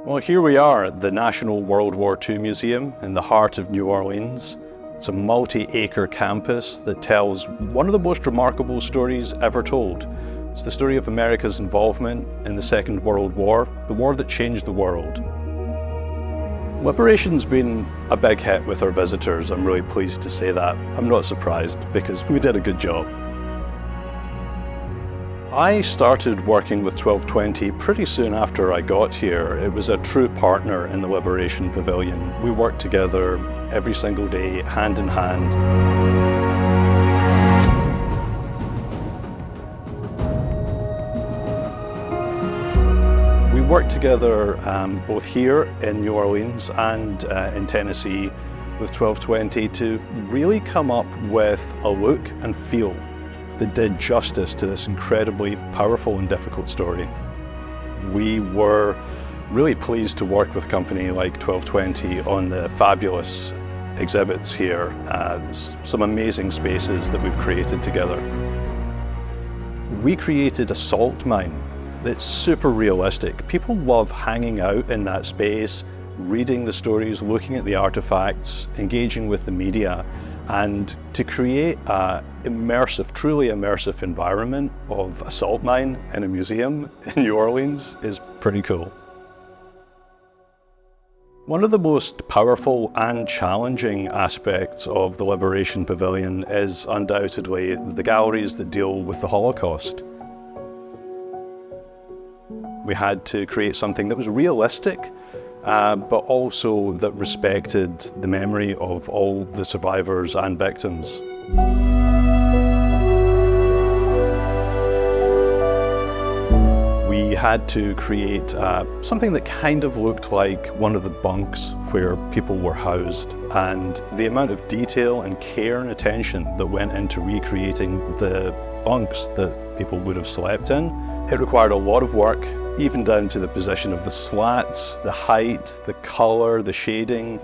Well, here we are at the National World War II Museum in the heart of New Orleans. It's a multi-acre campus that tells one of the most remarkable stories ever told. It's the story of America's involvement in the Second World War, the war that changed the world. Liberation's been a big hit with our visitors. I'm really pleased to say that. I'm not surprised because we did a good job. I started working with 1220 pretty soon after I got here. It was a true partner in the Liberation Pavilion. We worked together every single day, hand in hand. We worked together both here in New Orleans and in Tennessee with 1220 to really come up with a look and feel that did justice to this incredibly powerful and difficult story. We were really pleased to work with a company like 1220 on the fabulous exhibits here. Some amazing spaces that we've created together. We created a salt mine that's super realistic. People love hanging out in that space, reading the stories, looking at the artifacts, engaging with the media. And to create an immersive, truly immersive environment of a salt mine in a museum in New Orleans is pretty cool. One of the most powerful and challenging aspects of the Liberation Pavilion is undoubtedly the galleries that deal with the Holocaust. We had to create something that was realistic, but also that respected the memory of all the survivors and victims. We had to create something that kind of looked like one of the bunks where people were housed, and the amount of detail and care and attention that went into recreating the bunks that people would have slept in, it required a lot of work, even down to the position of the slats, the height, the color, the shading.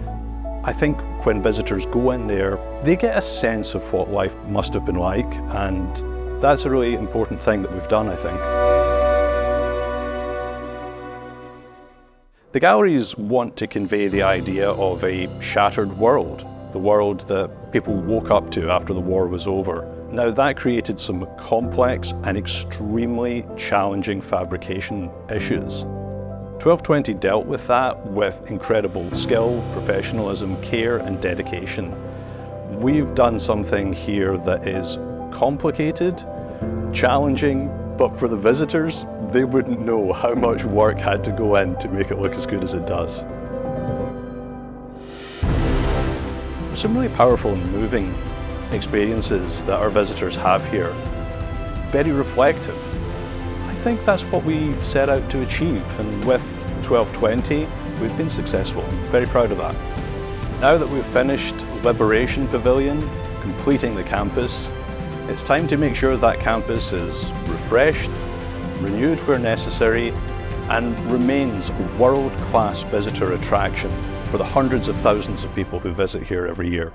I think when visitors go in there, they get a sense of what life must have been like, and that's a really important thing that we've done, I think. The galleries want to convey the idea of a shattered world, the world that people woke up to after the war was over. Now that created some complex and extremely challenging fabrication issues. 1220 dealt with that with incredible skill, professionalism, care and dedication. We've done something here that is complicated, challenging, but for the visitors, they wouldn't know how much work had to go in to make it look as good as it does. There's some really powerful and moving experiences that our visitors have here. Very reflective. I think that's what we set out to achieve, and with 1220 we've been successful. I'm very proud of that. Now that we've finished Liberation Pavilion, completing the campus, it's time to make sure that campus is refreshed, renewed where necessary, and remains a world-class visitor attraction for the hundreds of thousands of people who visit here every year.